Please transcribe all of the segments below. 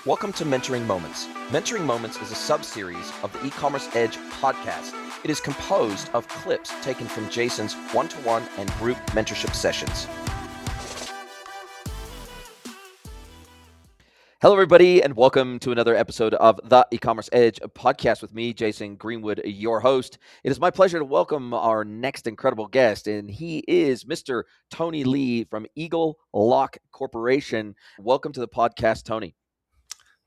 Welcome to Mentoring Moments. Mentoring Moments is a sub-series of the E-commerce Edge podcast. It is composed of clips taken from Jason's one-to-one and group mentorship sessions. Hello, everybody, and welcome to another episode of the E-commerce Edge podcast with me, Jason Greenwood, your host. It is my pleasure to welcome our next incredible guest, and he is Mr. Tony Lee from Egel Loc Corporation. Welcome to the podcast, Tony.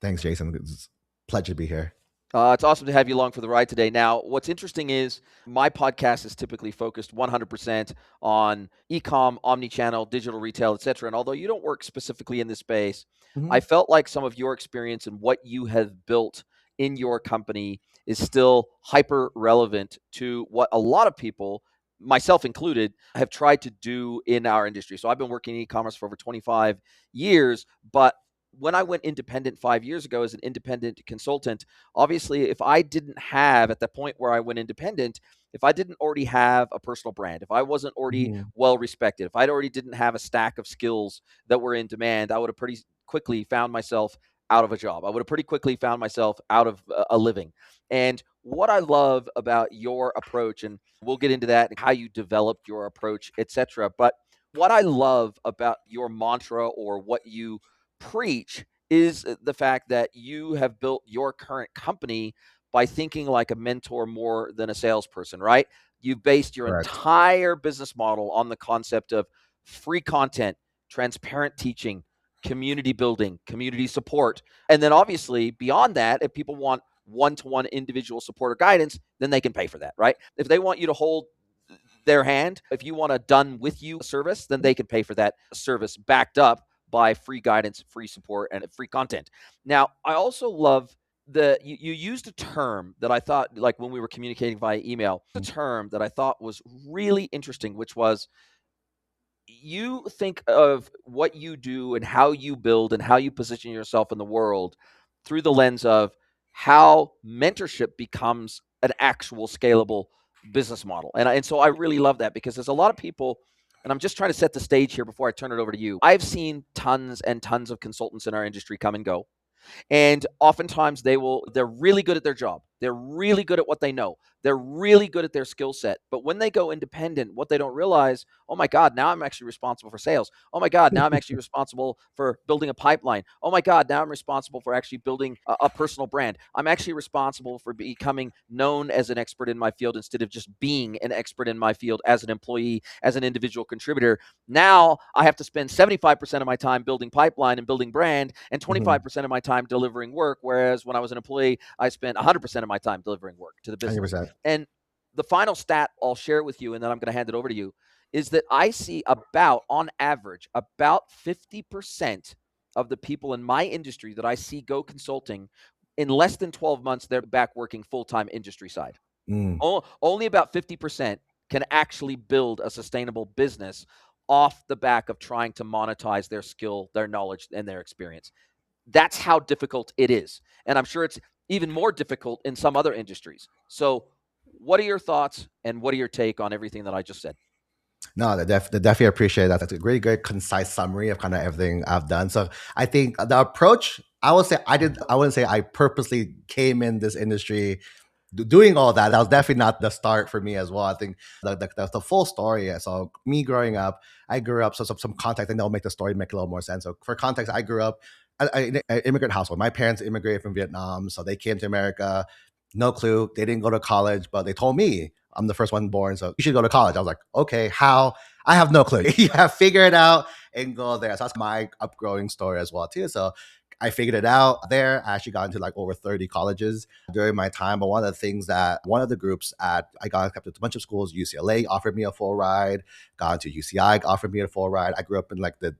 Thanks, Jason. It's a pleasure to be here. It's awesome to have you along for the ride today. Now, what's interesting is my podcast is typically focused 100% on e-com, omni-channel, digital retail, etc. And although you don't work specifically in this space, I felt like some of your experience and what you have built in your company is still hyper relevant to what a lot of people, myself included, have tried to do in our industry. So I've been working in e-commerce for over 25 years, but when I went independent 5 years ago as an independent consultant, obviously, if I didn't have, at the point where I went independent, if I didn't already have a personal brand, if I wasn't already well respected, if I already didn't have a stack of skills that were in demand, I would have pretty quickly found myself out of a job. I would have pretty quickly found myself out of a living. And what I love about your approach, and we'll get into that and how you developed your approach, etc. But what I love about your mantra or what you preach is the fact that you have built your current company by thinking like a mentor more than a salesperson, right? You've based your Correct. entire business model on the concept of free content, transparent teaching, community building, community support. And then obviously beyond that, if people want one-to-one individual support or guidance, then they can pay for that, right? If they want you to hold their hand, if you want a done with you service, then they can pay for that service backed up by free guidance, free support, and free content. Now, I also love you used a term that I thought, like when we were communicating via email, a term that I thought was really interesting, which was you think of what you do and how you build and how you position yourself in the world through the lens of how mentorship becomes an actual scalable business model. And so I really love that because there's a lot of people, and I'm just trying to set the stage here before I turn it over to you. I've seen tons and tons of consultants in our industry come and go. And oftentimes they're really good at their job. They're really good at what they know. They're really good at their skill set. But when they go independent, what they don't realize, oh my God, now I'm actually responsible for sales. Oh my God, now I'm actually responsible for building a pipeline. Oh my God, now I'm responsible for actually building a personal brand. I'm actually responsible for becoming known as an expert in my field instead of just being an expert in my field as an employee, as an individual contributor. Now I have to spend 75% of my time building pipeline and building brand and 25% of my time delivering work. Whereas when I was an employee, I spent 100% of my time delivering work to the business. 100%. And the final stat I'll share with you, and then I'm going to hand it over to you, is that I see on average, about 50% of the people in my industry that I see go consulting in less than 12 months, they're back working full-time industry side. Only about 50% can actually build a sustainable business off the back of trying to monetize their skill, their knowledge, and their experience. That's how difficult it is. And I'm sure it's even more difficult in some other industries. So what are your thoughts and what are your take on everything that I just said? No, they definitely appreciate that. That's a really good, concise summary of kind of everything I've done. So I think the approach, I wouldn't say I purposely came in this industry doing all that. That was definitely not the start for me as well. I think the full story. So me growing up, I grew up, so some context, and they'll make the story make a little more sense. So for context, I grew up in an immigrant household. My parents immigrated from Vietnam, so they came to America. No clue. They didn't go to college, but they told me I'm the first one born, so you should go to college. I was like, okay, how? I have no clue. You have to figure it out and go there. So that's my upgrowing story as well too. So I figured it out there. I actually got into like over 30 colleges during my time. But one of the groups I got accepted to a bunch of schools. UCLA offered me a full ride. Got into UCI, offered me a full ride. I grew up in like the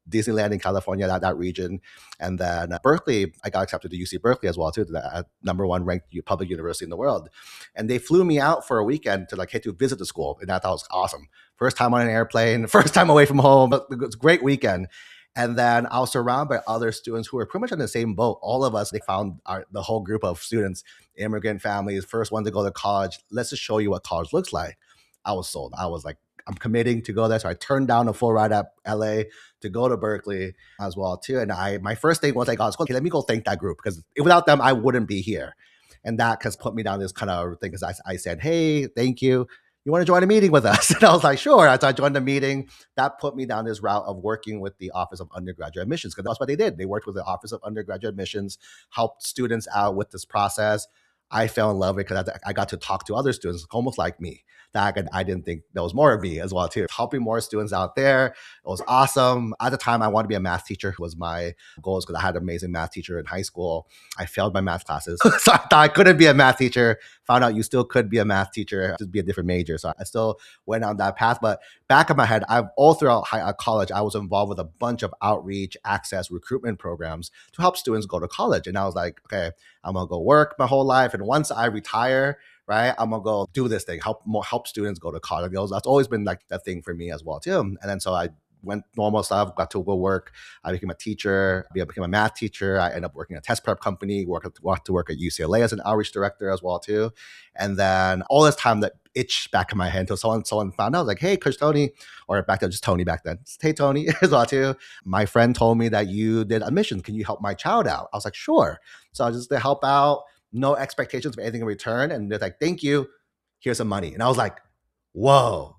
Disneyland in California, that region. And then Berkeley, I got accepted to UC Berkeley as well too, the #1 ranked public university in the world. And they flew me out for a weekend to visit the school. And I thought it was awesome. First time on an airplane, first time away from home. It was a great weekend. And then I was surrounded by other students who were pretty much on the same boat. All of us, they found the whole group of students, immigrant families, first one to go to college. Let's just show you what college looks like. I was sold. I was like, I'm committing to go there. So I turned down a full ride at LA to go to Berkeley as well too. And my first thing once I got to school, okay, let me go thank that group, because without them, I wouldn't be here. And that has put me down this kind of thing, because I said, hey, thank you. You want to join a meeting with us? And I was like, sure. So I joined the meeting. That put me down this route of working with the Office of Undergraduate Admissions, because that's what they did. They worked with the Office of Undergraduate Admissions, helped students out with this process. I fell in love with it because I got to talk to other students almost like me. That I didn't think there was more of me as well too. Helping more students out there. It was awesome. At the time, I wanted to be a math teacher. Was my goals, because I had an amazing math teacher in high school. I failed my math classes, so I thought I couldn't be a math teacher. Found out you still could be a math teacher, just be a different major. So I still went on that path. But back in my head, I've all throughout college, I was involved with a bunch of outreach, access, recruitment programs to help students go to college. And I was like, okay, I'm gonna go work my whole life, and once I retire, right, I'm gonna go do this thing, help students go to college. That's always been like that thing for me as well too. And then so I went normal stuff, got to go work. I became a teacher. I became a math teacher. I ended up working at a test prep company. Got to work at UCLA as an outreach director as well too. And then all this time that itched back in my head until someone found out, like, hey, Coach Tony, or back then just Tony back then. Hey Tony as well too. My friend told me that you did admissions. Can you help my child out? I was like, sure. So I just to help out, no expectations for anything in return. And they're like, thank you. Here's some money. And I was like, whoa.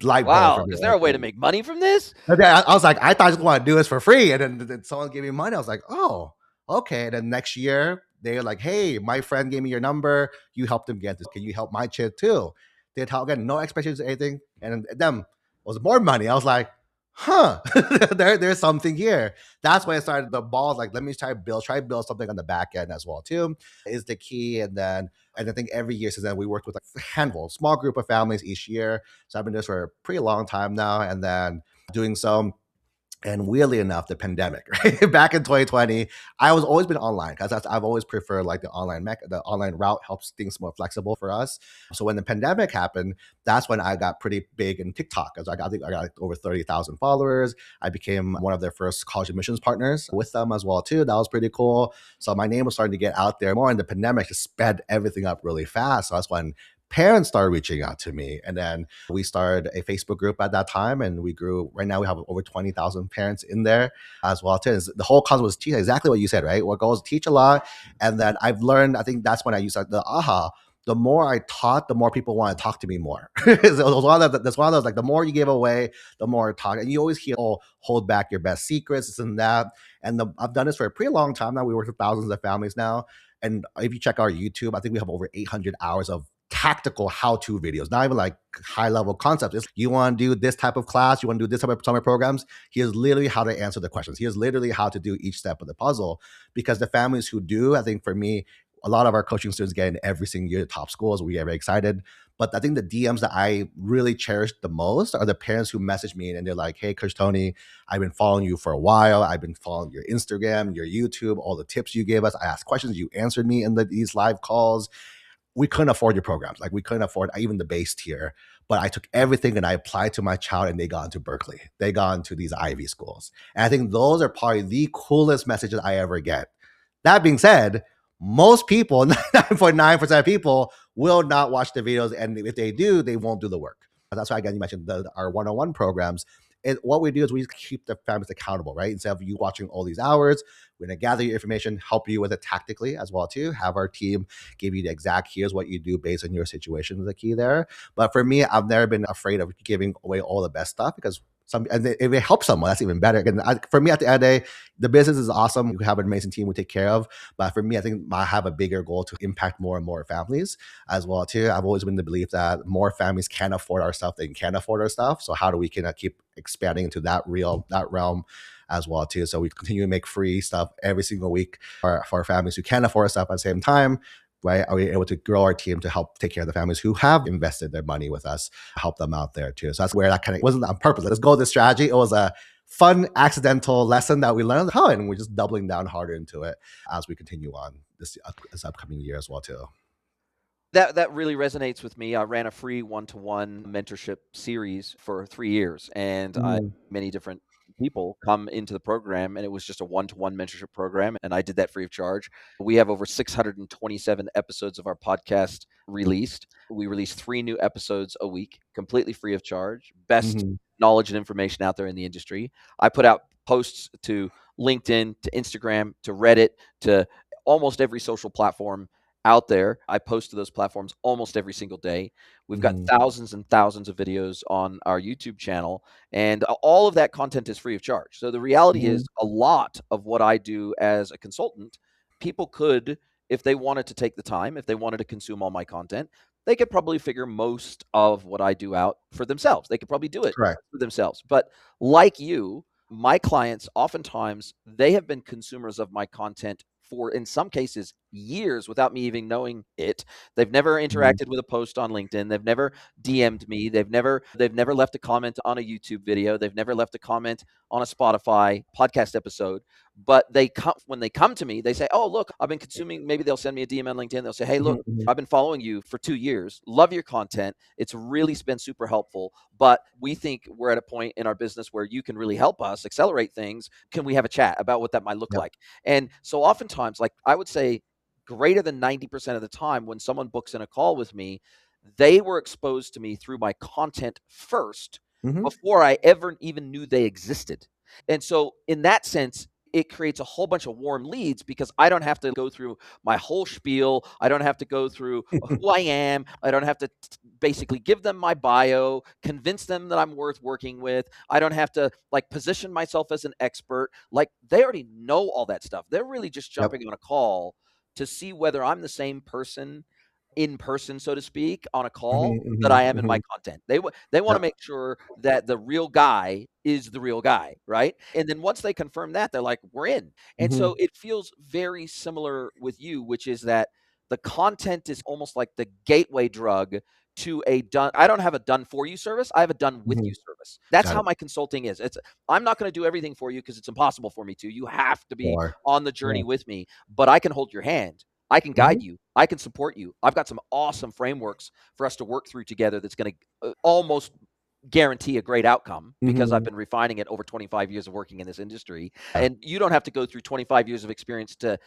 Light bulb for Wow. me. Is there a way to make money from this? I was like, I thought I just want to do this for free. And then someone gave me money. I was like, oh, okay. And then next year, they're like, hey, my friend gave me your number. You helped him get this. Can you help my kid too? They'd help, again, no expectations or anything. And them was more money. I was like, huh, there's something here. That's when I started the balls. Like, let me try to build something on the back end as well too, is the key. And I think every year since then, we worked with like a handful, small group of families each year. So I've been doing this for a pretty long time now. And then doing so. And weirdly enough, the pandemic, right? Back in 2020, I was always been online, because I've always preferred like the online route helps things more flexible for us. So when the pandemic happened, that's when I got pretty big in TikTok. As I think I got like over 30,000 followers. I became one of their first college admissions partners with them as well too. That was pretty cool. So my name was starting to get out there more, and the pandemic just sped everything up really fast. So that's when parents started reaching out to me. And then we started a Facebook group at that time, and we grew. Right now we have over 20,000 parents in there as well too. The whole concept was teach, exactly what you said, right? What goes teach a lot. And then I've learned, I think that's when I used the aha. The more I taught, the more people want to talk to me more. That's one of those, like, the more you give away, the more I talk. And you always hear, oh, hold back your best secrets, this and that. And I've done this for a pretty long time now. We work with thousands of families now. And if you check our YouTube, I think we have over 800 hours of tactical how-to videos, not even like high-level concepts. It's, you want to do this type of class, you want to do this type of summer programs, here's literally how to answer the questions. Here's literally how to do each step of the puzzle. Because the families who do, I think for me, a lot of our coaching students get in every single year to top schools. We get very excited. But I think the DMs that I really cherish the most are the parents who message me and they're like, hey, Coach Tony, I've been following you for a while. I've been following your Instagram, your YouTube, all the tips you gave us. I asked questions, you answered me in these live calls. We couldn't afford your programs. Like, we couldn't afford even the base tier, but I took everything and I applied to my child, and they got into Berkeley. They got into these Ivy schools. And I think those are probably the coolest messages I ever get. That being said, most people, 99.9% of people, will not watch the videos. And if they do, they won't do the work. That's why, again, you mentioned our one-on-one programs. And what we do is we keep the families accountable, right? Instead of you watching all these hours, we're going to gather your information, help you with it tactically as well too. Have our team give you the exact, here's what you do based on your situation is the key there. But for me, I've never been afraid of giving away all the best stuff, because and if it helps someone, that's even better. And for me, at the end of the day, the business is awesome. We have an amazing team we take care of. But for me, I think I have a bigger goal to impact more and more families as well too. I've always been the belief that more families can afford our stuff than can afford our stuff. So how do we keep expanding into that realm as well too? So we continue to make free stuff every single week for our families who can afford our stuff at the same time. Right? Are we able to grow our team to help take care of the families who have invested their money with us, help them out there too? So that's where that kind of wasn't on purpose. Let's go this strategy. It was a fun, accidental lesson that we learned. And we're just doubling down harder into it as we continue on this upcoming year as well too. That really resonates with me. I ran a free one-to-one mentorship series for 3 years, and I many different people come into the program, and it was just a one-to-one mentorship program, and I did that free of charge. We have over 627 episodes of our podcast released. We release 3 new episodes a week, completely free of charge. Best Mhm. knowledge and information out there in the industry. I put out posts to LinkedIn, to Instagram, to Reddit, to almost every social platform out there. I post to those platforms almost every single day. We've got Mhm. thousands and thousands of videos on our YouTube channel, and all of that content is free of charge. So the reality Mhm. is, a lot of what I do as a consultant, people could, if they wanted to take the time, if they wanted to consume all my content, they could probably figure most of what I do out for themselves. They could probably do it Correct. for themselves. But like you, my clients, oftentimes, they have been consumers of my content for, in some cases, years without me even knowing it. They've never Mhm. interacted with a post on LinkedIn. They've never DM'd me. They've never left a comment on a YouTube video. They've never left a comment on a Spotify podcast episode. But when they come to me, they say, "Oh, look, I've been consuming." Maybe they'll send me a DM on LinkedIn. They'll say, "Hey, Mhm. look, Mhm. I've been following you for 2 years. Love your content. It's really been super helpful. But we think we're at a point in our business where you can really help us accelerate things. Can we have a chat about what that might look Yep. like?" And so oftentimes, like I would say, greater than 90% of the time when someone books in a call with me, they were exposed to me through my content first Mhm. before I ever even knew they existed. And so, in that sense, it creates a whole bunch of warm leads because I don't have to go through my whole spiel. I don't have to go through who I am. I don't have to basically give them my bio, convince them that I'm worth working with. I don't have to like position myself as an expert. Like they already know all that stuff. They're really just Yep. jumping on a call to see whether I'm the same person in person, so to speak, on a Mhm. call that Mhm. I am in my Mhm. content. They want to Yep. make sure that the real guy is the real guy, right? And then once they confirm that, they're like, "We're in." And so Mhm. it feels very similar with you, which is that the content is almost like the gateway drug to a done. I don't have a done for you service. I have a done with Mhm. you service. That's Got how it. my consulting is. I'm not going to do everything for you because it's impossible for me to. You have to be Or on the yeah. journey with me, but I can hold your hand. I can Mhm. guide you. I can support you. I've got some awesome frameworks for us to work through together that's going to almost guarantee a great outcome because I've Mhm. been refining it over 25 years of working in this industry. And you don't have to go through 25 years of experience to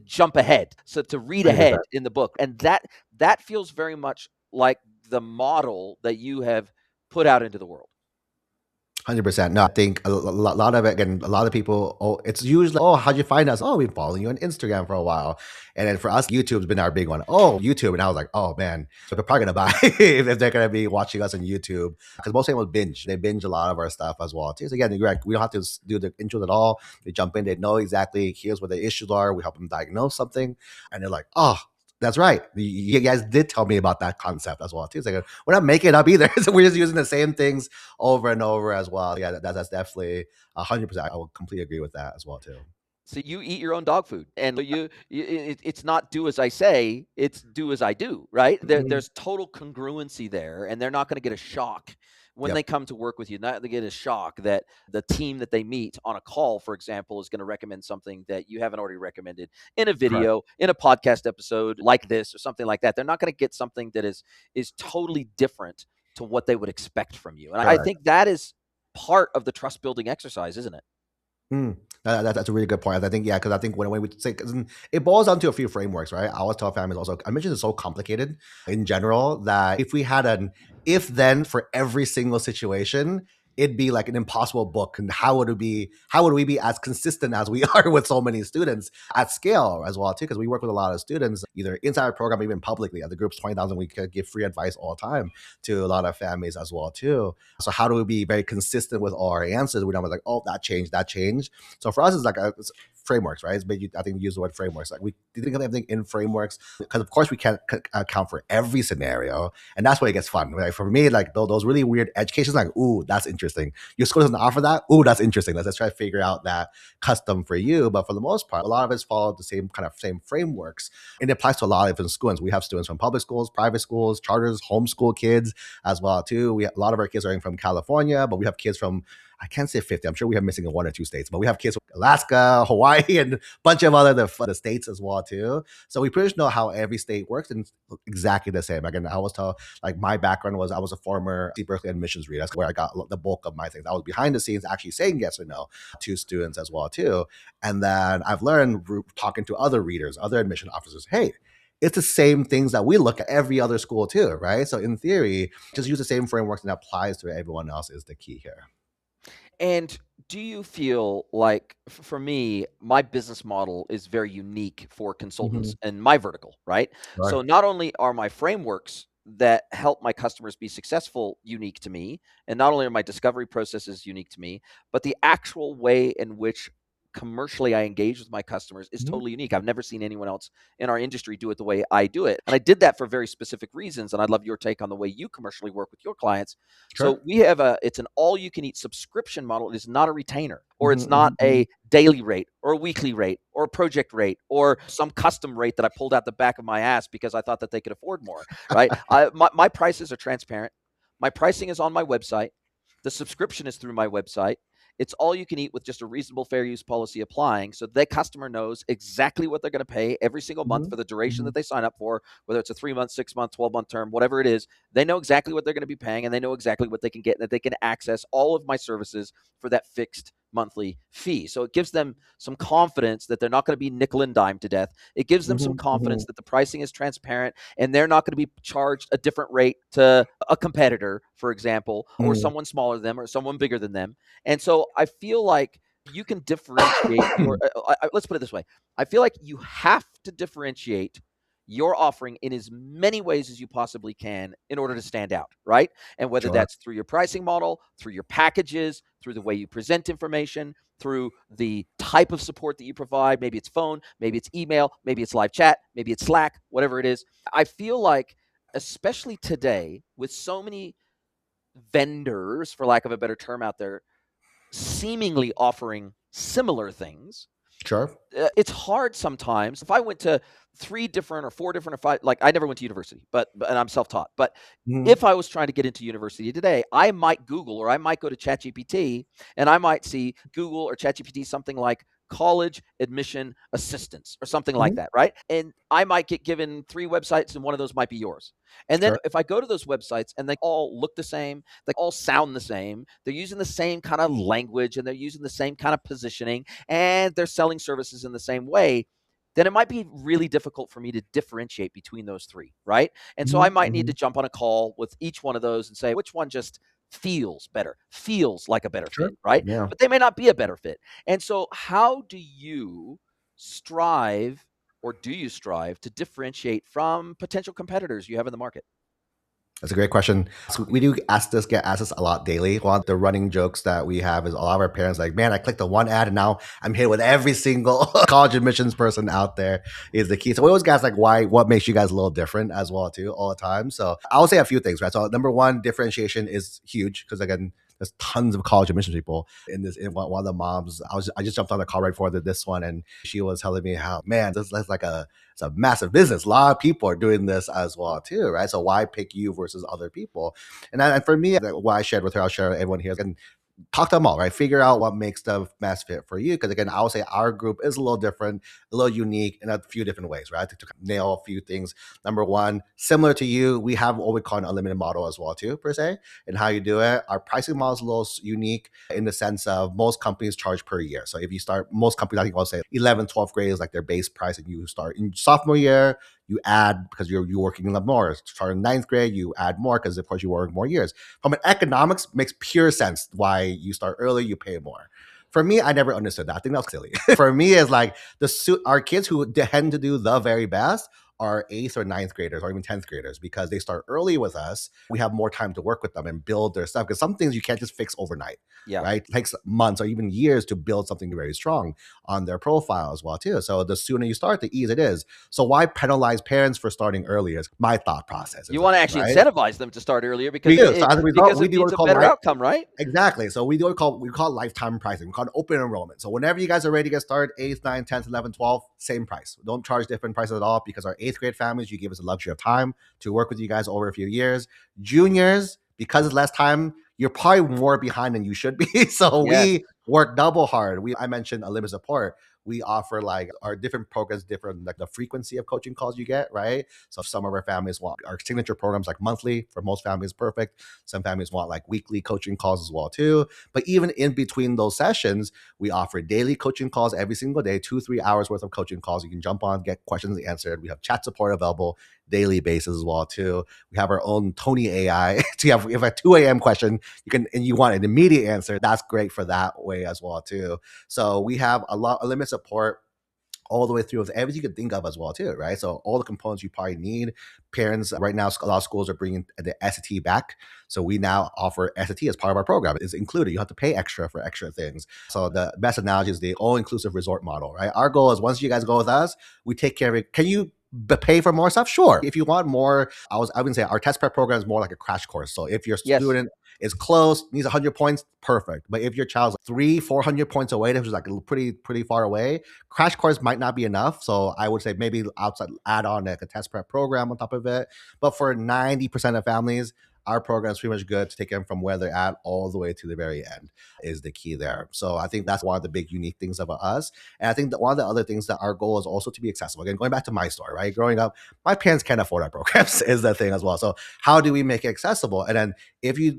jump ahead. So to read ahead 100%. in the book. And that feels very much like the model that you have put out into the world. 100%. No, I think lot of it, again, a lot of people, oh, it's usually, oh, how'd you find us? Oh, we've been following you on Instagram for a while. And then for us, YouTube's been our big one. Oh, YouTube. And I was like, oh, man. So they're probably going to buy if they're going to be watching us on YouTube. Because most people binge. They binge a lot of our stuff as well, too. So again, you're right. We don't have to do the intros at all. They jump in. They know exactly, here's what the issues are. We help them diagnose something. And they're like, oh, that's right. You guys did tell me about that concept as well, too. It's like, we're not making it up either. So we're just using the same things over and over as well. Yeah, that's definitely 100%. I will completely agree with that as well too. So you eat your own dog food, and it's not do as I say, it's do as I do, right? Mhm. There's total congruency there, and they're not going to get a shock when they Yep. come to work with you. Not they get a shock that the team that they meet on a call, for example, is going to recommend something that you haven't already recommended in a Correct. video, in a podcast episode like this, or something like that. They're not going to get something that is totally different to what they would expect from you, and I Correct. think that is part of the trust building exercise, isn't it? Mm. That's a really good point. I think, yeah, because I think when we say, 'cause it boils down to a few frameworks, right? I always tell families also, I mentioned it's so complicated in general that if we had an if then for every single situation, it'd be like an impossible book. And how would we be as consistent as we are with so many students at scale as well, too? Because we work with a lot of students, either inside our program, even publicly. At the group's 20,000, we could give free advice all the time to a lot of families as well, too. So how do we be very consistent with all our answers? We don't be like, oh, that changed, that changed. So for us, it's like it's frameworks, right? I think you use the word frameworks. Like we think of everything in frameworks because, of course, we can't account for every scenario, and that's where it gets fun. Right? For me, like those really weird educations, like, ooh, that's interesting. Your school doesn't offer that. Ooh, that's interesting. Let's try to figure out that custom for you. But for the most part, a lot of us follow the same frameworks, and it applies to a lot of different schools. We have students from public schools, private schools, charters, homeschool kids as well too. A lot of our kids are from California, but we have kids from I can't say 50. I'm sure we have missing in one or two states, but we have kids from Alaska, Hawaii, and a bunch of other the states as well too. So we pretty much know how every state works, and it's exactly the same. Again, I always tell, like, my background was I was a former Berkeley admissions reader. That's where I got the bulk of my things. I was behind the scenes actually saying yes or no to students as well too. And then I've learned talking to other readers, other admission officers, hey, it's the same things that we look at every other school too, right? So in theory, just use the same frameworks and applies to everyone else is the key here. And do you feel like, for me, my business model is very unique for Mm-hmm. consultants and my vertical, right? Right. So not only are my frameworks that help my customers be successful unique to me, and not only are my discovery processes unique to me, but the actual way in which commercially I engage with my customers is Mm-hmm. totally unique. I've never seen anyone else in our industry do it the way I do it. And I did that for very specific reasons. And I'd love your take on the way you commercially work with your clients. So Sure. we have it's an all you can eat subscription model. It is not a retainer, or Mm-hmm, it's not mm-hmm, a daily rate or a weekly rate or a project rate or some custom rate that I pulled out the back of my ass because I thought that they could afford more, right? My prices are transparent. My pricing is on my website. The subscription is through my website. It's all you can eat with just a reasonable fair use policy applying, so that customer knows exactly what they're going to pay every single month for the duration mm-hmm, that they sign up for, whether it's a 3-month, 6-month, 12-month term, whatever it is. They know exactly what they're going to be paying, and they know exactly what they can get, and that they can access all of my services for that fixed monthly fee. So it gives them some confidence that they're not going to be nickel and dime to death. It gives them some mm-hmm, mm-hmm, confidence that the pricing is transparent and they're not going to be charged a different rate to a competitor, for example, or mm-hmm. someone smaller than them or someone bigger than them. And so I feel like you can differentiate your, let's put it this way. I feel like you have to differentiate your offering in as many ways as you possibly can in order to stand out, right? And whether Sure. that's through your pricing model, through your packages, through the way you present information, through the type of support that you provide. Maybe it's phone, maybe it's email, maybe it's live chat, maybe it's Slack, whatever it is. I feel like, especially today, with so many vendors, for lack of a better term, out there seemingly offering similar things, Sure. it's hard sometimes. If I went to 3 different or 4 different or 5, like, I never went to university, but and I'm self-taught. But Mm-hmm. if I was trying to get into university today, I might Google or I might go to ChatGPT and I might see Google or ChatGPT something like college admission assistance or something like Mm-hmm. that, right? And I might get given 3 websites and one of those might be yours. And then Sure. if I go to those websites and they all look the same, they all sound the same, they're using the same kind of language and they're using the same kind of positioning and they're selling services in the same way, then it might be really difficult for me to differentiate between those three, right? And so I Mm-hmm. might need Mm-hmm. to jump on a call with each one of those and say, which one just feels better, feels like a better Sure. fit, right? Yeah. But they may not be a better fit. And so, how do you strive, or do you strive to differentiate from potential competitors you have in the market? That's a great question. So we do get asked this a lot daily. One of the running jokes that we have is a lot of our parents like, man, I clicked the one ad and now I'm here with every single college admissions person out there is the key. So we always ask like what makes you guys a little different as well too all the time. So I'll say a few things, right? So number one, differentiation is huge because again, there's tons of college admissions people in this. In one of the moms, I just jumped on the call right before this one, and she was telling me how, man, this is like it's a massive business. A lot of people are doing this as well too, right? So why pick you versus other people? And for me, what I shared with her, I'll share with everyone here. And talk to them all, right? Figure out what makes the best fit for you. Because again, I would say our group is a little different, a little unique in a few different ways, right? To nail a few things. Number one, similar to you, we have what we call an unlimited model as well, too, per se. And how you do it, our pricing model is a little unique in the sense of most companies charge per year. So if you start, most companies, I think I'll say 11th, 12th grade is like their base price, and you start in sophomore year, you add because you're working a lot more. Starting in ninth grade, you add more because of course you work more years. From an economics, makes pure sense why you start early, you pay more. For me, I never understood that. I think that's silly. For me, it's like our kids who tend to do the very best are eighth or ninth graders or even 10th graders because they start early with us. We have more time to work with them and build their stuff because some things you can't just fix overnight, Yeah. right? It takes months or even years to build something very strong on their profile as well too. So the sooner you start, the easier it is. So why penalize parents for starting earlier is my thought process. You want to actually Right? incentivize them to start earlier We because do. So as a result, we it do what means we a call better outcome, right? exactly. So we call lifetime pricing. We call it open enrollment. So whenever you guys are ready to get started, 8th, 9th, 10th, 11th, 12th, same price. Don't charge different prices at all because our 8th grade families, you give us the luxury of time to work with you guys over a few years. Juniors, because it's less time, you're probably more behind than you should be. So Yes. we work double hard. I mentioned unlimited support. We offer like our different programs, different like the frequency of coaching calls you get, right? So some of our families want our signature programs like monthly. For most families, perfect. Some families want like weekly coaching calls as well too. But even in between those sessions, we offer daily coaching calls every single day, 2-3 hours worth of coaching calls. You can jump on, get questions answered. We have chat support available daily basis as well too. We have our own Tony AI. So you have, if a 2 a.m. question, you can and you want an immediate answer, that's great for that way as well too. So we have a limited support all the way through with everything you could think of as well too, right? So all the components you probably need. Parents right now, a lot of schools are bringing the SAT back, so we now offer SAT as part of our program. It's included. You have to pay extra for extra things. So the best analogy is the all-inclusive resort model, right? Our goal is once you guys go with us, we take care of it. Can you pay for more stuff? Sure. If you want more, I wouldn't say our test prep program is more like a crash course. So if your Yes. student is close, needs 100 points, perfect. But if your child's 300-400 points away, which is like pretty far away, crash course might not be enough. So I would say maybe outside add on like a test prep program on top of it. But for 90% of families, our program is pretty much good to take them from where they're at all the way to the very end is the key there. So I think that's one of the big unique things about us. And I think that one of the other things that our goal is also to be accessible. Again, going back to my story, right? Growing up, my parents can't afford our programs is the thing as well. So how do we make it accessible? And then if you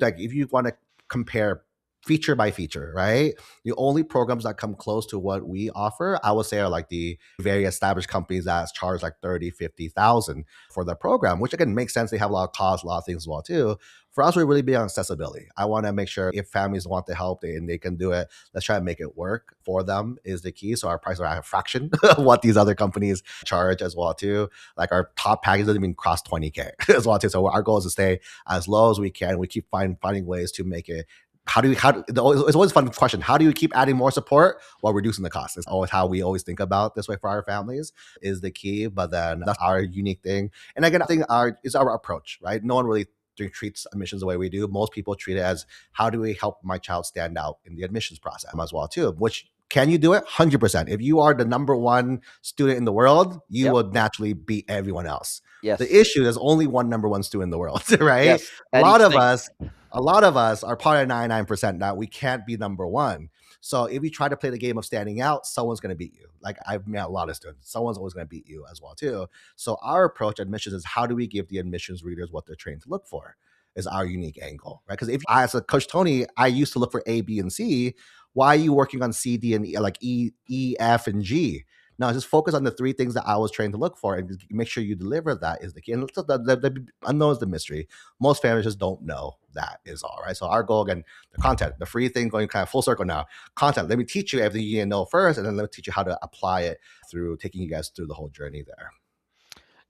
want to compare feature by feature, right? The only programs that come close to what we offer, I would say, are like the very established companies that charge like 30, 50,000 for the program, which again makes sense. They have a lot of costs, a lot of things as well too. For us, we really be on accessibility. I want to make sure if families want the help and they can do it, let's try to make it work for them is the key. So our prices are at a fraction of what these other companies charge as well too. Like our top package doesn't even cross 20K as well too. So our goal is to stay as low as we can. We keep finding ways to make it. It's always a fun question. How do you keep adding more support while reducing the cost? It's always how we always think about this way for our families is the key. But then that's our unique thing. And again, I think our approach, right? No one really treats admissions the way we do. Most people treat it as how do we help my child stand out in the admissions process as well too, which can you do it? 100%. If you are the number one student in the world, you Yep. will naturally beat everyone else. Yes. The issue is only one number one student in the world, right? Yes. A At lot each of thing. us, a lot of us are part of 99% that we can't be number one. So if you try to play the game of standing out, someone's going to beat you. Like I've met a lot of students, someone's always going to beat you as well too. So our approach at admissions is how do we give the admissions readers what they're trained to look for? Is our unique angle, right? Because if I, as a Coach Tony, I used to look for A, B, and C. Why are you working on C, D, and E, like E, F, and G? No, just focus on the three things that I was trained to look for and make sure you deliver that is the key. And the unknown is the mystery. Most families just don't know that is all, right? So our goal, again, the content, the free thing going kind of full circle now. Content, let me teach you everything you need to know first, and then let me teach you how to apply it through taking you guys through the whole journey there.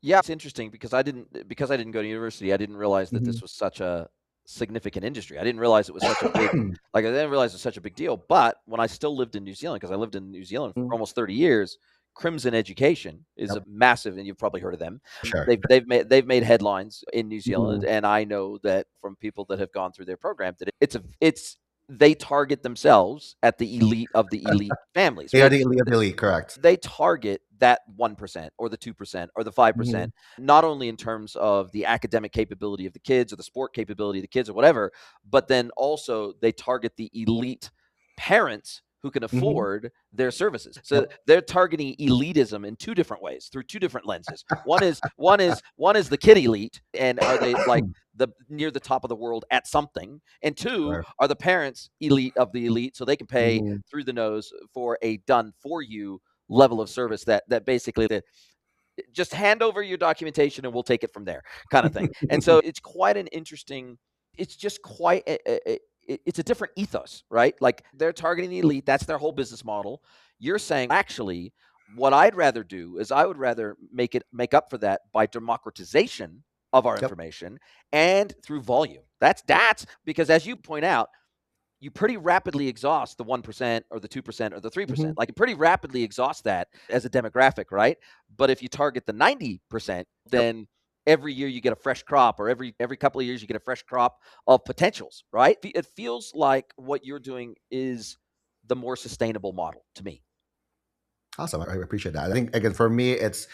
Yeah, it's interesting because I didn't go to university. I didn't realize that this was such a significant industry. I didn't realize it was such a big I didn't realize it was such a big deal. But when I still lived in New Zealand, because I lived in New Zealand for almost 30 years, Crimson Education is a massive, and you've probably heard of them. Sure. They've made headlines in New Zealand, and I know that from people that have gone through their program that they target themselves at the elite of the elite families. They are the elite, correct. They target that 1% or the 2% or the 5%, not only in terms of the academic capability of the kids or the sport capability of the kids or whatever, but then also they target the elite parents who can afford their services. So they're targeting elitism in two different ways through two different lenses. One is the kid elite, and are they like the near the top of the world at something? And two, are the parents elite of the elite, so they can pay through the nose for a done for you level of service that basically just hand over your documentation and we'll take it from there kind of thing. And so it's quite an interesting, it's just quite it's a different ethos, right? Like they're targeting the elite. That's their whole business model. You're saying, actually, what I'd rather do is I would rather make up for that by democratization of our information and through volume. That's because, as you point out, you pretty rapidly exhaust the 1% or the 2% or the 3%. Like you pretty rapidly exhaust that as a demographic, right? But if you target the 90%, then every year you get a fresh crop, or every couple of years you get a fresh crop of potentials, right? It feels like what you're doing is the more sustainable model to me. Awesome. I appreciate that. I think again for me, it's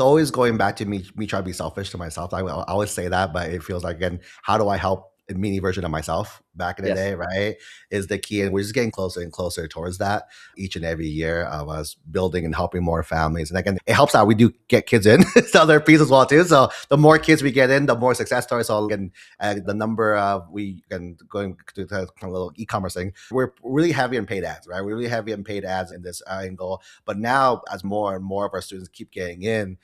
always going back to me trying to be selfish to myself. I always say that, but it feels like, again, how do I help a mini version of myself back in the Yes. day, right? Is the key. And we're just getting closer and closer towards that each and every year of us building and helping more families. And again, it helps out. We do get kids in to other pieces as well too. So the more kids we get in, the more success stories. So again, the number of we can going to the kind of little e-commerce thing. We're really heavy in paid ads, right? We're really heavy in paid ads in this angle. But now, as more and more of our students keep getting in,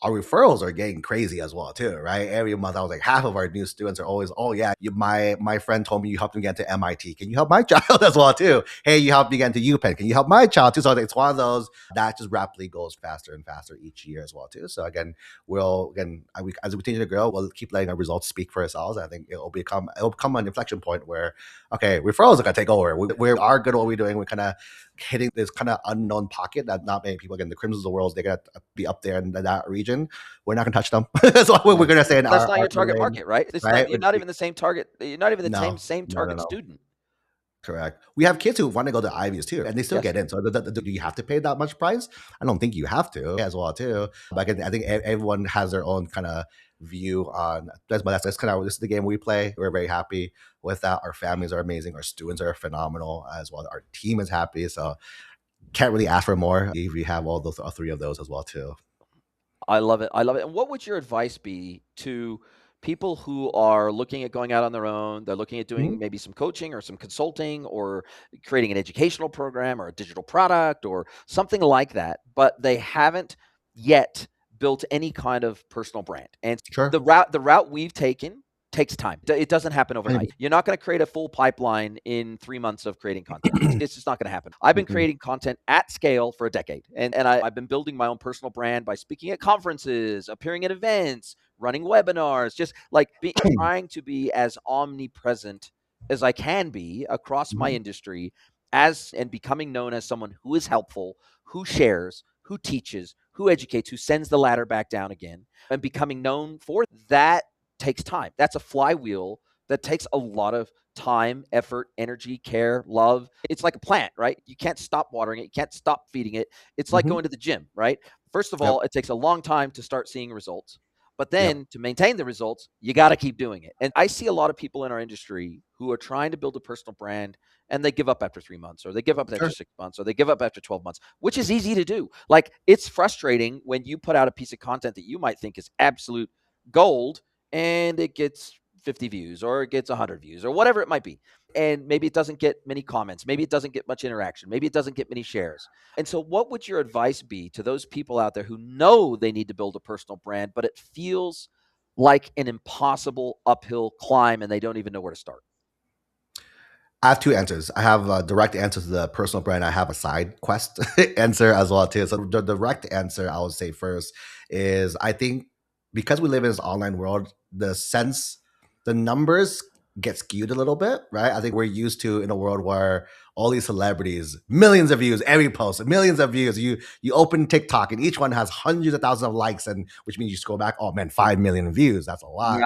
our referrals are getting crazy as well too, right? Every month, I was like, half of our new students are always, oh yeah, my friend told me you helped me get to MIT. Can you help my child as well too? Hey, you helped me get into UPenn. Can you help my child too? So it's one of those that just rapidly goes faster and faster each year as well too. So again, as we continue to grow, we'll keep letting our results speak for ourselves. I think it'll become an inflection point where, okay, referrals are gonna take over. We are good at what we're doing. We're kind of hitting this kind of unknown pocket that not many people, again, the Crimsons of the world, they're gonna be up there in that region. We're not gonna touch them. That's what we're gonna say in That's not our your target lane, market, right? It's not. right? You're not even the same target. You're not even the No, same no, no, target no. student. Correct. We have kids who want to go to Ivies too, and they still Yes. get in. So do you have to pay that much price? I don't think you have to as well too. But again, I think everyone has their own kind of view on that's. But that's kind of this is the game we play. We're very happy with that. Our families are amazing. Our students are phenomenal as well. Our team is happy. So can't really ask for more if we have all those all three of those as well too. I love it. I love it. And what would your advice be to people who are looking at going out on their own? They're looking at doing Mhm. maybe some coaching or some consulting or creating an educational program or a digital product or something like that, but they haven't yet built any kind of personal brand. And Sure. the route we've taken takes time. It doesn't happen overnight. 100%. You're not going to create a full pipeline in 3 months of creating content. It's just not going to happen. I've been Mhm. creating content at scale for a decade, and I've been building my own personal brand by speaking at conferences, appearing at events, running webinars, just like trying to be as omnipresent as I can be across my Mhm. industry, as and becoming known as someone who is helpful, who shares, who teaches, who educates, who sends the ladder back down again, and becoming known for that takes time. That's a flywheel that takes a lot of time, effort, energy, care, love. It's like a plant, right? You can't stop watering it. You can't stop feeding it. It's like Mhm. going to the gym, right? First of all, Yep. it takes a long time to start seeing results. But Yep. then to maintain the results, you got to keep doing it. And I see a lot of people in our industry who are trying to build a personal brand and they give up after 3 months, or they give up after Sure. 6 months, or they give up after 12 months, which is easy to do. Like, it's frustrating when you put out a piece of content that you might think is absolute gold and it gets 50 views or it gets 100 views or whatever it might be. And maybe it doesn't get many comments. Maybe it doesn't get much interaction. Maybe it doesn't get many shares. And so, what would your advice be to those people out there who know they need to build a personal brand, but it feels like an impossible uphill climb and they don't even know where to start? I have two answers. I have a direct answer to the personal brand. I have a side quest answer as well too. So the direct answer I would say first is I think because we live in this online world, the numbers get skewed a little bit, right? I think we're used to in a world where all these celebrities, millions of views, every post, millions of views. You open TikTok and each one has hundreds of thousands of likes, and which means you scroll back, oh man, 5 million views. That's a lot. Yeah.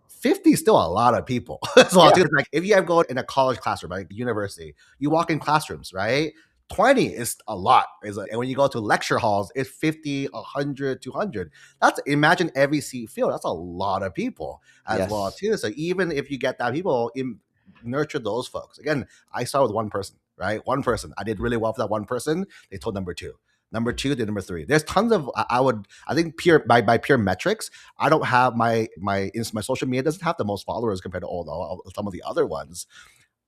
50 is still a lot of people as well Yeah. too. It's like if you have go in a college classroom, like university, you walk in classrooms, right? 20 is a lot. And when you go to lecture halls, it's 50, 100, 200. That's imagine every seat filled. That's a lot of people as well Yes. too. So even if you get that people, nurture those folks. Again, I started with one person, right? One person. I did really well for that one person. They told number two. Number two to number three. There's tons of I think pure by pure metrics. I don't have my social media doesn't have the most followers compared to all some of the other ones.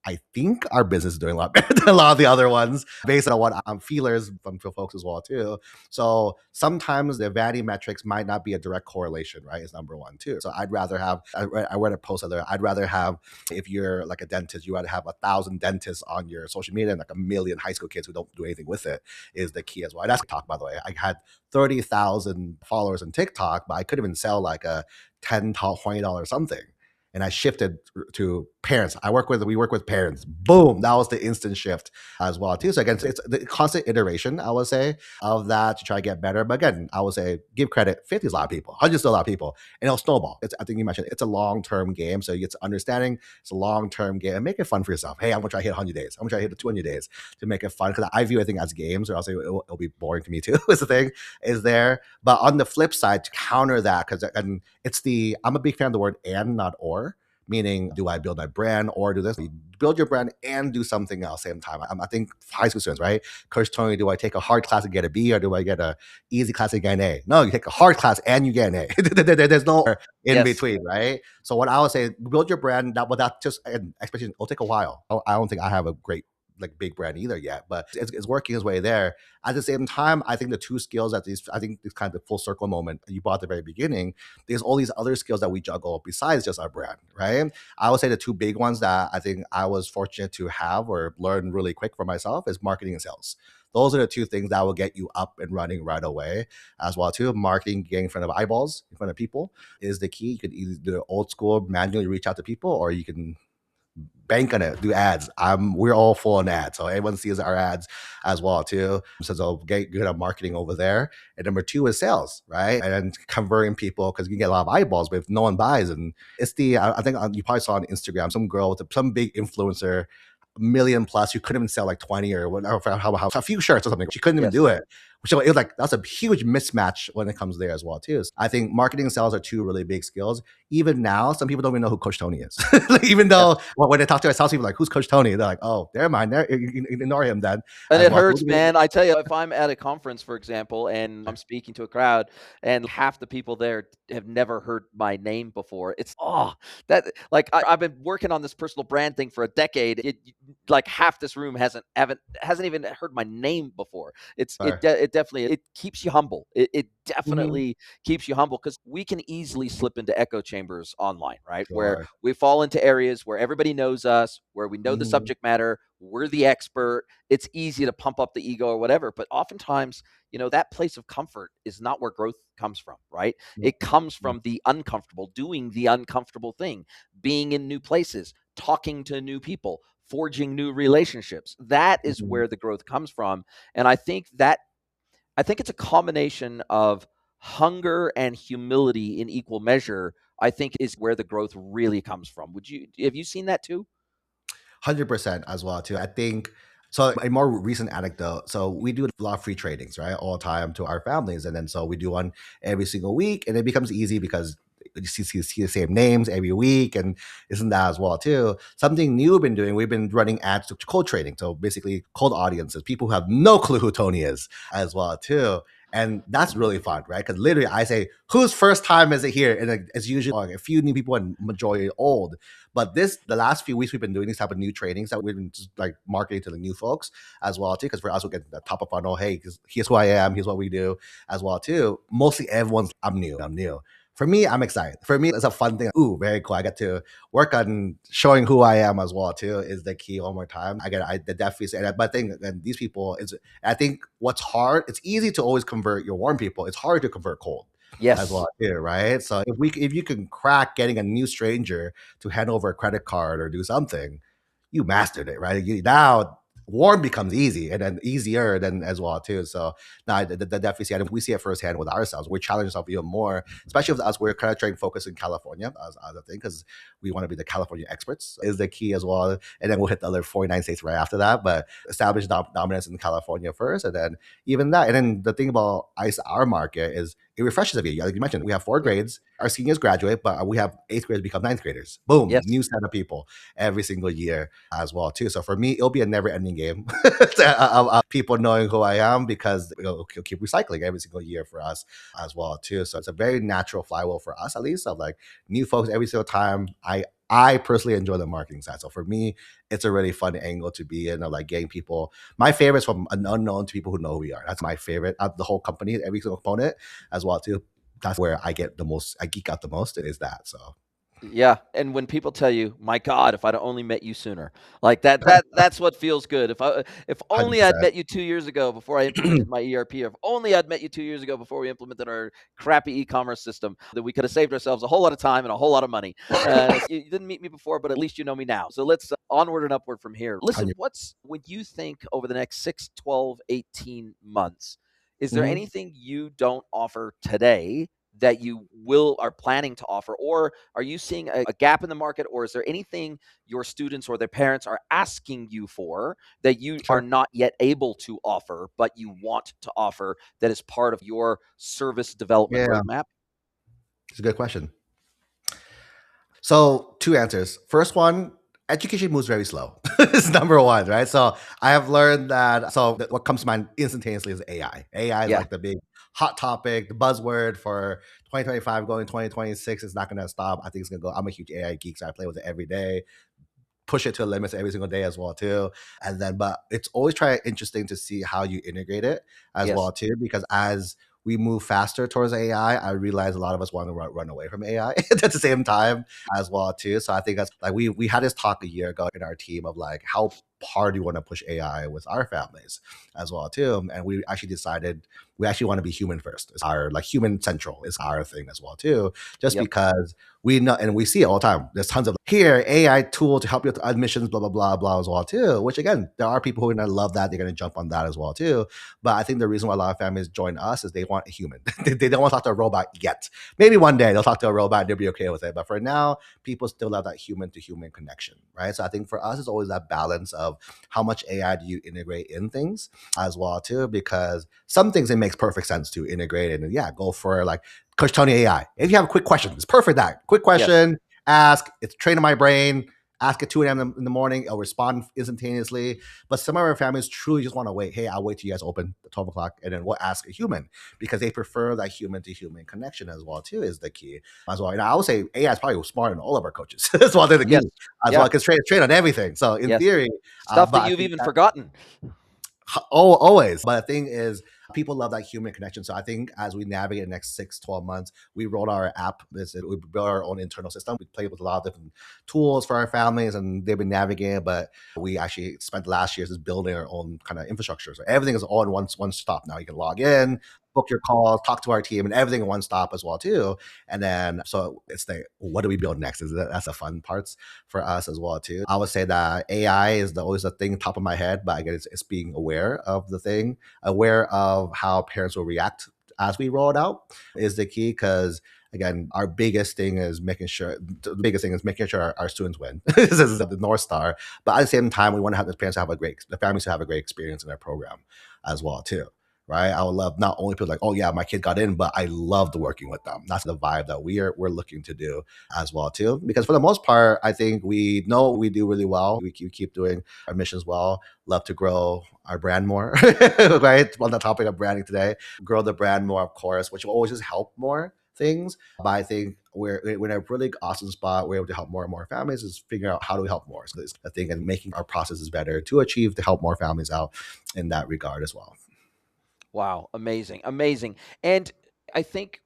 I think our business is doing a lot better than a lot of the other ones based on what I'm feelers from folks as well too. So sometimes the vanity metrics might not be a direct correlation, right? Is number one too. So I read a post there. I'd rather have if you're like a dentist, you rather have 1,000 dentists on your social media and like 1 million high school kids who don't do anything with it is the key as well. And that's TikTok, by the way. I had 30,000 followers on TikTok, but I could even sell like a $10, $20 something, and I shifted to parents. We work with parents. Boom, that was the instant shift as well too. So again, it's the constant iteration, I would say, of that to try to get better. But again, I would say give credit. 50 is a lot of people. 100 is still a lot of people, and it'll snowball. I think you mentioned it's a long term game, so it's understanding it's a long term game and make it fun for yourself. Hey, I'm gonna try to hit 100 days. I'm gonna try to hit 200 days to make it fun because I view everything as games, or else it'll be boring to me too. Is the thing is there. But on the flip side, to counter that, because and it's the I'm a big fan of the word and not or, Meaning, do I build my brand or do this? You build your brand and do something else same time. I think high school students, right? Coach Tony, do I take a hard class and get a B, or do I get a easy class and get an A? No, you take a hard class and you get an A. There's no in Yes. between, right? So what I would say, build your brand. That just an expectation. It'll take a while. I don't think I have a great like big brand either yet, but it's working its way there. At the same time, I think the two skills that these, I think this kind of full circle moment you brought at the very beginning, there's all these other skills that we juggle besides just our brand, right? I would say the two big ones that I think I was fortunate to have or learn really quick for myself is marketing and sales. Those are the two things that will get you up and running right away as well too. Marketing, getting in front of eyeballs, in front of people is the key. You could either do it old school, manually reach out to people, or you can bank on it, do ads. We're all full on ads, so everyone sees our ads as well too. So get good at marketing over there. And number two is sales, right? And converting people, because you can get a lot of eyeballs, but if no one buys, and it's the I think you probably saw on Instagram some girl with some big influencer, million plus, you couldn't even sell like 20 or whatever, how a few shirts or something. She couldn't even do it. Which it was like, that's a huge mismatch when it comes there as well too. So I think marketing and sales are two really big skills. Even now, some people don't even know who Coach Tony is. Like, even though when they talk to our sales people, like, who's Coach Tony? They're like, oh, never mind. Ignore him then. And As it well. hurts, man. I tell you, if I'm at a conference, for example, and I'm speaking to a crowd and half the people there have never heard my name before, it's, that, like, I've been working on this personal brand thing for a decade. Like half this room hasn't even heard my name before. It definitely, it keeps you humble. It Mhm. definitely keeps you humble, because we can easily slip into echo chambers online, right? Where Sure. we fall into areas where everybody knows us, where we know the Mhm. subject matter, we're the expert. It's easy to pump up the ego or whatever. But oftentimes, that place of comfort is not where growth comes from, right? It comes from the uncomfortable, doing the uncomfortable thing, being in new places, talking to new people, forging new relationships. That is Mhm. where the growth comes from. And I think it's a combination of hunger and humility in equal measure. I think is where the growth really comes from. Have you seen that too? 100% as well too. I think so. A more recent anecdote. So we do a lot of free tradings, right, all the time to our families, and then so we do one every single week, and it becomes easy because you see the same names every week, and isn't that as well too? Something new we've been doing. We've been running ads to cold trading, so basically cold audiences, people who have no clue who Tony is as well too. And that's really fun, right? Because literally, I say, "Whose first time is it here?" And it's usually like a few new people and majority old. But the last few weeks, we've been doing these type of new trainings that we've been just like marketing to the new folks as well too. Because for us, we get the top of funnel. Hey, here's who I am. Here's what we do as well too. Mostly everyone's I'm new. I'm new. For me, I'm excited. For me, it's a fun thing. Ooh, very cool. I get to work on showing who I am as well too. Is the key one more time. I definitely say that. But I think and these people is I think what's hard. It's easy to always convert your warm people. It's hard to convert cold as Yes. well too, right? So if you can crack getting a new stranger to hand over a credit card or do something, you mastered it, right? Now warm becomes easy and then easier than as well too. So now I definitely see it. And we see it firsthand with ourselves. We challenge ourselves even more, especially with us. We're kind of trying to focus in California as a thing because we want to be the California experts is the key as well. And then we'll hit the other 49 states right after that. But establish dominance in California first, and then even that. And then the thing about ICE, our market is it refreshes every year. Like you mentioned, we have four grades. Our seniors graduate, but we have eighth graders become ninth graders. Boom, Yes. new set of people every single year as well too. So for me, it'll be a never-ending game of people knowing who I am because it'll keep recycling every single year for us as well too. So it's a very natural flywheel for us at least of like new folks every single time. I personally enjoy the marketing side. So for me, it's a really fun angle to be in of like getting people. My favorite is from an unknown to people who know who we are. That's my favorite of the whole company, every single component as well too. That's where I get the most, I geek out the most is that. So Yeah, and when people tell you, "My God, if I'd only met you sooner," like that's what feels good. If only I'd 100%. met you 2 years ago before I implemented my ERP, or if only I'd met you 2 years ago before we implemented our crappy e-commerce system, then we could have saved ourselves a whole lot of time and a whole lot of money. You didn't meet me before, but at least you know me now. So let's onward and upward from here. Listen, what's when you think over the next 6, 12, 18 months, is there Mhm. anything you don't offer today that you are planning to offer, or are you seeing a gap in the market, or is there anything your students or their parents are asking you for that you are Sure. not yet able to offer, but you want to offer, that is part of your service development Yeah, roadmap? it's a good question. So two answers. First one, education moves very slow. It's number one, right? So I have learned that. So what comes to mind instantaneously is AI. AI is Yeah. like the big hot topic, the buzzword for 2025 going 2026. It's not going to stop. I think it's going to go. I'm a huge AI geek, so I play with it every day, push it to the limits every single day as well too. And then, but it's always try interesting to see how you integrate it as Yes. well too, because as we move faster towards AI, I realize a lot of us want to run away from AI at the same time as well too. So I think that's like we had this talk a year ago in our team of like how hard do you want to push AI with our families as well too. And we actually decided we actually want to be human first. It's our like human central is our thing as well too. Just Yep. because we know and we see it all the time. There's tons of here AI tool to help you with admissions, blah blah blah blah as well too. Which again, there are people who are gonna love that. They're gonna jump on that as well too. But I think the reason why a lot of families join us is they want a human. They don't want to talk to a robot yet. Maybe one day they'll talk to a robot and they'll be okay with it. But for now, people still love that human to human connection, right? So I think for us, it's always that balance of how much AI do you integrate in things as well too, because some things it makes perfect sense to integrate it and yeah, go for like Coach Tony AI. If you have a quick question, it's perfect. That quick Yes. question, ask. It's trained in my brain. Ask at 2 a.m. in the morning. It'll respond instantaneously. But some of our families truly just want to wait. Hey, I'll wait till you guys open at 12 o'clock and then we'll ask a human because they prefer that human to human connection as well, too, is the key as well. And I would say AI is probably smarter than all of our coaches as well. They're the Yes. key as well Yeah. because train on everything. So in Yes. theory, Stuff but that I you've think even that forgotten. oh, always. But the thing is, people love that human connection. So I think as we navigate the next 6, 12 months, we rolled our app. We built our own internal system. We played with a lot of different tools for our families and they've been navigating. But we actually spent the last years just building our own kind of infrastructure. So everything is all in one stop. Now you can log in, book your calls, talk to our team, and everything in one stop as well too. And then so it's the what do we build next? That's the fun parts for us as well too. I would say that AI is always the thing top of my head, but I guess it's being aware of the thing, aware of how parents will react as we roll it out is the key because again our biggest thing is making sure our students win. This is the north star, but at the same time we want to have the parents have the families to have a great experience in their program as well too, right? I would love not only people like, oh yeah, my kid got in, but I loved working with them. That's the vibe that we're looking to do as well too. Because for the most part, I think we know we do really well. We keep doing our missions well. Love to grow our brand more, right? On the topic of branding today, grow the brand more, of course, which will always just help more things. But I think we're in a really awesome spot. We're able to help more and more families. Is figuring out how do we help more. So it's a thing and making our processes better to achieve to help more families out in that regard as well. Wow. Amazing. Amazing. And I think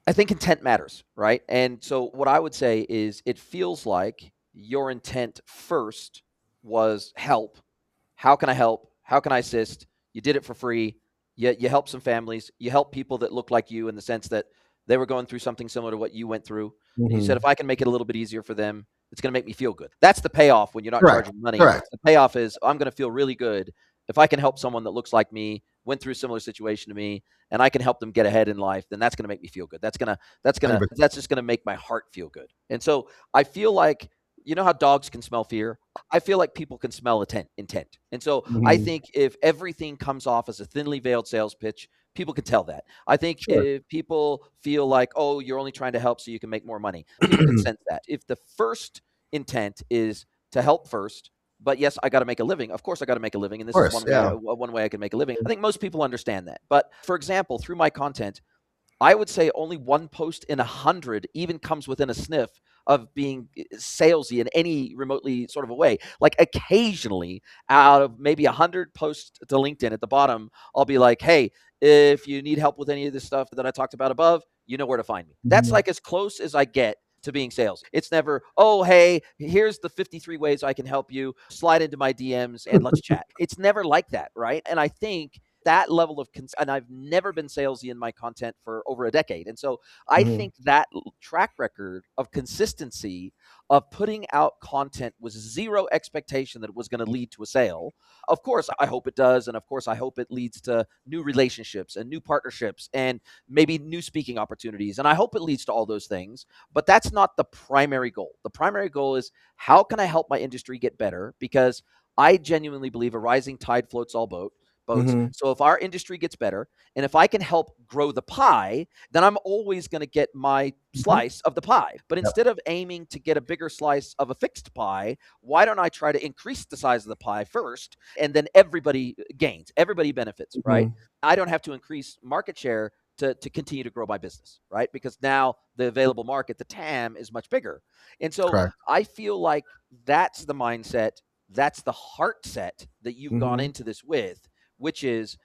I think intent matters, right? And so what I would say is it feels like your intent first was help. How can I help? How can I assist? You did it for free. You help some families. You help people that look like you in the sense that they were going through something similar to what you went through. And you said, Mhm. if I can make it a little bit easier for them, it's going to make me feel good. That's the payoff when you're not Correct. charging money. Correct. The payoff is I'm going to feel really good if I can help someone that looks like me, went through a similar situation to me, and I can help them get ahead in life. Then that's going to make me feel good. That's just going to make my heart feel good. And so I feel like you know how dogs can smell fear? I feel like people can smell intent. And so I 100%. think if everything comes off as a thinly veiled sales pitch, people can tell that. I think Sure. if people feel like, oh, you're only trying to help so you can make more money, people can sense that. If the first intent is to help first, but yes, I got to make a living. Of course, I got to make a living, and Of this is course, yeah. one way I can make a living. I think most people understand that. But for example, through my content, I would say only one post in 100 even comes within a sniff of being salesy in any remotely sort of a way. Like occasionally, out of maybe 100 posts to LinkedIn at the bottom, I'll be like, hey, if you need help with any of this stuff that I talked about above, you know where to find me. That's Mhm. like as close as I get to being sales. It's never, oh, hey, here's the 53 ways I can help you. Slide into my DMs and let's chat. It's never like that, right? And I think that level of and I've never been salesy in my content for over a decade. And so I Mhm. think that track record of consistency of putting out content with zero expectation that it was going to lead to a sale. Of course, I hope it does. And of course, I hope it leads to new relationships and new partnerships and maybe new speaking opportunities. And I hope it leads to all those things. But that's not the primary goal. The primary goal is how can I help my industry get better? Because I genuinely believe a rising tide floats all boat. boats. Mhm. So if our industry gets better, and if I can help grow the pie, then I'm always going to get my Mhm. slice of the pie. But Yep. instead of aiming to get a bigger slice of a fixed pie, why don't I try to increase the size of the pie first, and then everybody gains, everybody benefits, right? Mhm. I don't have to increase market share to continue to grow my business, right? Because now the available market, the TAM, is much bigger. And so Correct. I feel like that's the mindset, that's the heart set that you've gone Mhm. into this with, which is,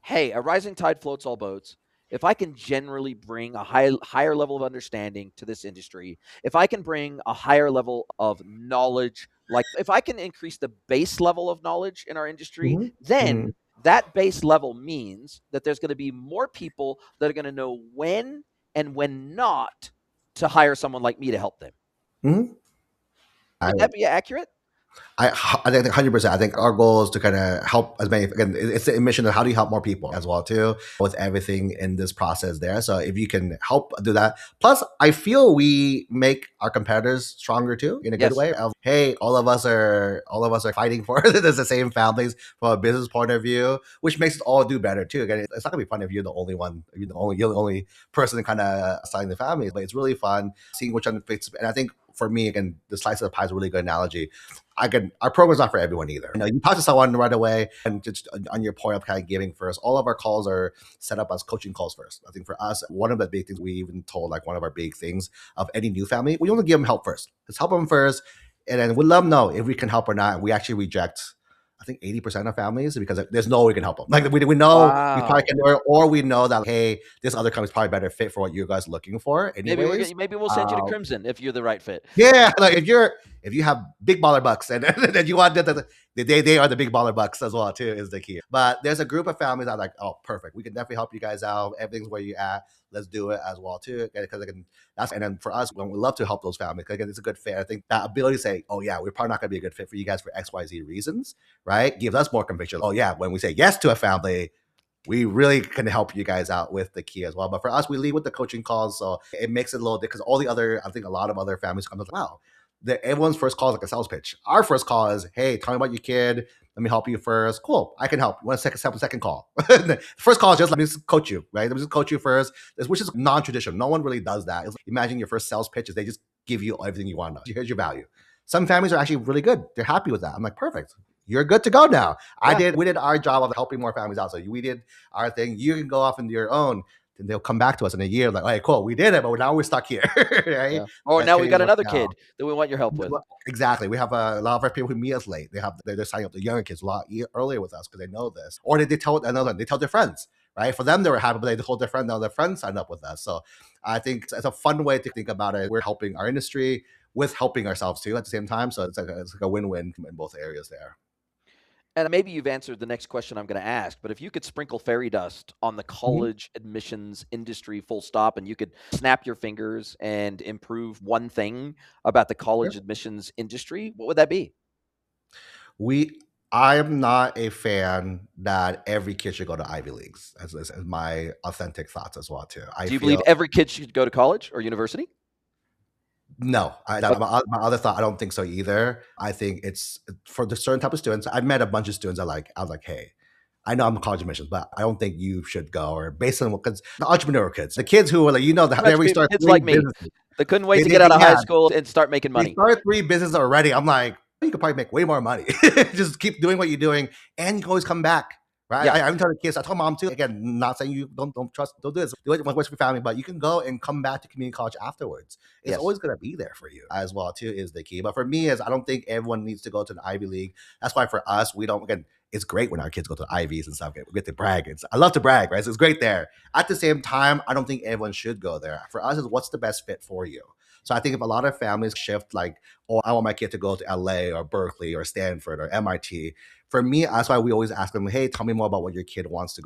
hey, a rising tide floats all boats. If I can generally bring a higher level of understanding to this industry, if I can bring a higher level of knowledge, like if I can increase the base level of knowledge in our industry, Mhm. Mhm. then that base level means that there's going to be more people that are going to know when and when not to hire someone like me to help them. Mhm. I Would that be accurate? I think 100%. I think our goal is to kind of help as many. Again, it's the mission of how do you help more people as well too, with everything in this process there. So if you can help do that, plus I feel we make our competitors stronger too in a good Yes. way. Of hey, all of us are fighting for the same families from a business point of view, which makes us all do better too. Again, it's not gonna be fun if you're the only one, if you're the only person kind of assigning the families, but it's really fun seeing which one fits. And I think for me, again, the slice of the pie is a really good analogy. Our program's not for everyone either. You know, you talk to someone right away, and just on your point of kind of giving first, all of our calls are set up as coaching calls first. I think for us, one of the big things we even told, like one of our big things of any new family, we only give them help first. Let's help them first, and then we'll let them know if we can help or not. We actually reject, I think, 80% of families because there's no way we can help them. Like we know we probably Wow. can, or we know that hey, this other company's probably better fit for what you guys are looking for. Anyways, Maybe we'll send you to Crimson if you're the right fit. yeah, like if you have big baller bucks and then you want they are the big baller bucks as well too is the key. But there's a group of families that are like, oh, perfect, we can definitely help you guys out. Everything's where you at. Let's do it as well too. Because again, that's and then for us, when we love to help those families, 'cause again, it's a good fit. I think that ability to say, oh yeah, we're probably not going to be a good fit for you guys for XYZ reasons, right? Gives us more conviction. Oh yeah, when we say yes to a family, we really can help you guys out with the key as well. But for us, we lead with the coaching calls. So it makes it a little because all the other, I think a lot of other families come to, wow, everyone's first call is like a sales pitch. Our first call is, hey, tell me about your kid. Let me help you first. Cool. I can help. You want a second call? The first call is just let me just coach you, right? Let me just coach you first, which is non-traditional. No one really does that. It's like, imagine your first sales pitch is they just give you everything you want to know. Here's your value. Some families are actually really good. They're happy with that. I'm like, perfect. You're good to go now. Yeah. We did our job of helping more families out. So we did our thing. You can go off into your own. Then they'll come back to us in a year, like, hey, cool, we did it, but now we're stuck here, right? Yeah. Or That now we've didn't got work another out. kid that we want your help with. Exactly. We have a lot of our people who meet us late. They're signing up the younger kids a lot earlier with us because they know this, or they tell another. They tell their friends, right? For them, they were happy, but they told their friend. Now their friends signed up with us. So I think it's a fun way to think about it. We're helping our industry with helping ourselves too at the same time. So it's like a win-win in both areas there. And maybe you've answered the next question I'm going to ask, but if you could sprinkle fairy dust on the Mhm. college admissions industry full stop, and you could snap your fingers and improve one thing about the Sure. college admissions industry, what would that be? We I am not a fan that every kid should go to Ivy Leagues, as my authentic thoughts as well too. I Do you believe feel every kid should go to college or university? no, Okay. my other thought. I don't think so either. I think it's for the certain type of students. I've met a bunch of students. I was like, hey, I know I'm college admissions, but I don't think you should go. Or based on because the entrepreneur kids, the kids who are like, Pretty they much already start kids three like me businesses. that couldn't wait They, to they, get out of high yeah, school and start making they money. started three businesses already. I'm like, you could probably make way more money. Just keep doing what you're doing, and you can always come back. Right? Yeah. I'm telling the kids. I told mom too. Again, not saying you don't trust, don't do this. Do it what's for family, but you can go and come back to community college afterwards. It's Yes. always going to be there for you as well too. Is the key. But for me, is I don't think everyone needs to go to an Ivy League. That's why for us, we don't. Again, it's great when our kids go to Ivies and stuff. We get to brag. I love to brag, right? So it's great there. At the same time, I don't think everyone should go there. For us, is what's the best fit for you. So I think if a lot of families shift like, oh, I want my kid to go to LA or Berkeley or Stanford or MIT. For me, that's why we always ask them, hey, tell me more about what your kid wants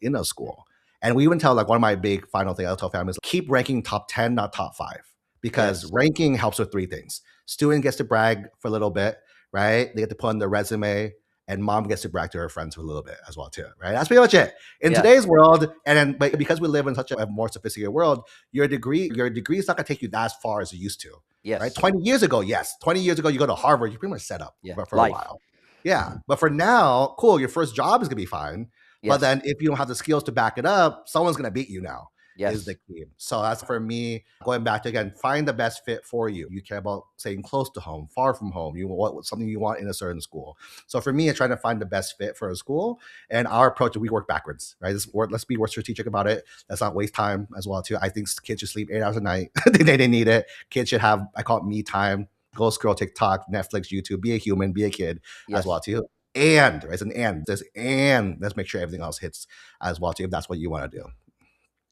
in a school. And we even tell like one of my big final things I'll tell families, keep ranking top 10, not top 5. Because Yes. ranking helps with three things. Student gets to brag for a little bit, right? They get to put on their resume, and mom gets to brag to her friends for a little bit as well too, right? That's pretty much it. In Yeah. today's world, and then but because we live in such a more sophisticated world, your degree is not going to take you as far as it used to, right? Yes. 20 years ago, yes. 20 years ago, you go to Harvard, you're pretty much set up Yeah. for a Life. while. Yeah. But for now, cool, your first job is gonna be fine. But Yes. then if you don't have the skills to back it up, someone's gonna beat you now. Is the Yes. key. So that's for me, going back to again, find the best fit for you. You care about staying close to home, far from home. You want something you want in a certain school. So for me, it's trying to find the best fit for a school. And our approach, we work backwards, right? Let's be more strategic about it. Let's not waste time as well, too. I think kids should sleep 8 hours a night. They need it. Kids should have, I call it me time. Go scroll TikTok, Netflix, YouTube, be a human, be a kid as well, Yes. too. And right, it's an and. There's and let's make sure everything else hits as well, too, if that's what you want to do.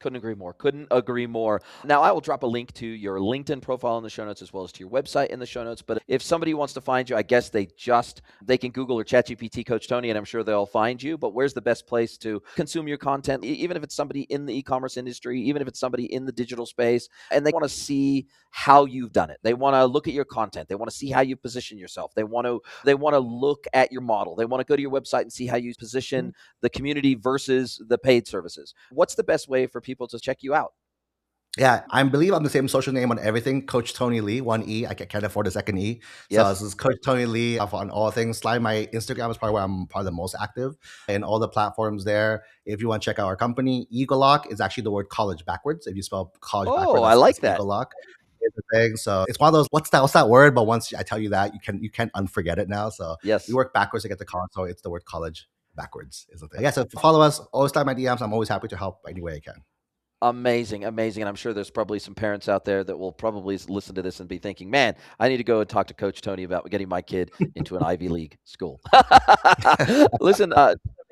Couldn't agree more. Couldn't agree more. Now, I will drop a link to your LinkedIn profile in the show notes as well as to your website in the show notes. But if somebody wants to find you, I guess they can Google or ChatGPT Coach Tony, and I'm sure they'll find you. But where's the best place to consume your content, even if it's somebody in the e-commerce industry, even if it's somebody in the digital space, and they want to see how you've done it. They want to look at your content. They want to see how you position yourself. They want to look at your model. They want to go to your website and see how you position the community versus the paid services. What's the best way for people to check you out? Yeah, I believe I'm the same social name on everything. Coach Tony Lee, one E. I can't afford a second E. So Yes. this is Coach Tony Lee on all things. Slide my Instagram is probably where I'm probably the most active in all the platforms there. If you want to check out our company, Egel Loc is actually the word college backwards. If you spell college Oh, backwards, I that's like Egel that. Loc. Is the thing. So it's one of those, what's that word? But once I tell you that, you can't unforget it now. So we Yes. work backwards to get the college. So it's the word college backwards is the thing. Yeah, so follow us, always slide my DMs. I'm always happy to help any way I can. Amazing, amazing. And I'm sure there's probably some parents out there that will probably listen to this and be thinking, man, I need to go and talk to Coach Tony about getting my kid into an Ivy League school. Listen,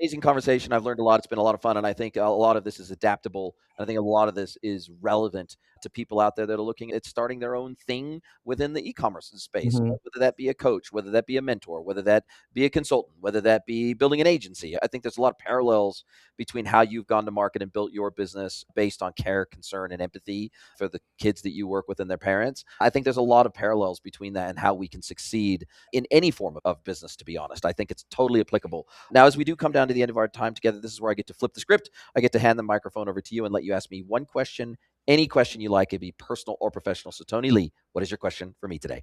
amazing conversation. I've learned a lot. It's been a lot of fun. And I think a lot of this is adaptable. I think a lot of this is relevant to people out there that are looking at starting their own thing within the e-commerce space, Mhm. whether that be a coach, whether that be a mentor, whether that be a consultant, whether that be building an agency. I think there's a lot of parallels between how you've gone to market and built your business based on care, concern, and empathy for the kids that you work with and their parents. I think there's a lot of parallels between that and how we can succeed in any form of business, to be honest. I think it's totally applicable. Now, as we do come down to the end of our time together, this is where I get to flip the script. I get to hand the microphone over to you and let you ask me one question, any question you like. It'd be personal or professional. So, Tony Lee, what is your question for me today?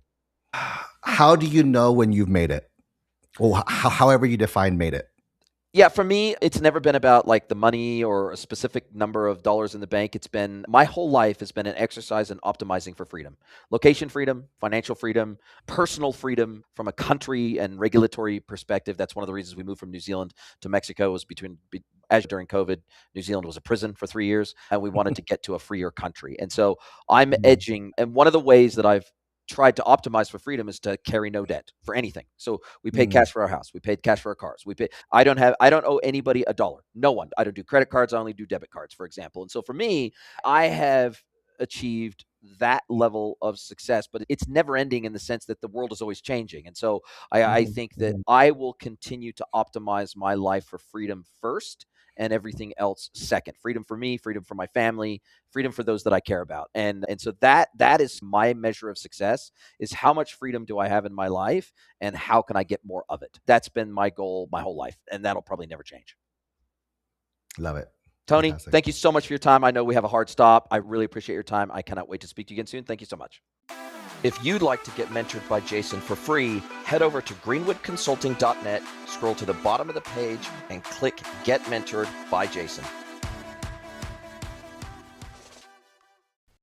How do you know when you've made it? Or however you define made it. Yeah, for me, it's never been about like the money or a specific number of dollars in the bank. It's been my whole life has been an exercise in optimizing for freedom, location freedom, financial freedom, personal freedom from a country and regulatory perspective. That's one of the reasons we moved from New Zealand to Mexico was as during COVID, New Zealand was a prison for 3 years, and we wanted to get to a freer country. And so I'm Mhm. edging, and one of the ways that I've tried to optimize for freedom is to carry no debt for anything. So we paid Mm. cash for our house. We paid cash for our cars. I don't owe anybody a dollar. No one. I don't do credit cards. I only do debit cards, for example. And so for me, I have achieved that level of success, but it's never ending in the sense that the world is always changing. And so I Mhm. think that Mhm. I will continue to optimize my life for freedom first and everything else second. Freedom for me, freedom for my family, freedom for those that I care about. And so that is my measure of success is how much freedom do I have in my life and how can I get more of it? That's been my goal my whole life, and that'll probably never change. Love it. Tony, Fantastic. thank you so much for your time. I know we have a hard stop. I really appreciate your time. I cannot wait to speak to you again soon. Thank you so much. If you'd like to get mentored by Jason for free, head over to greenwoodconsulting.net, scroll to the bottom of the page, and click Get Mentored by Jason.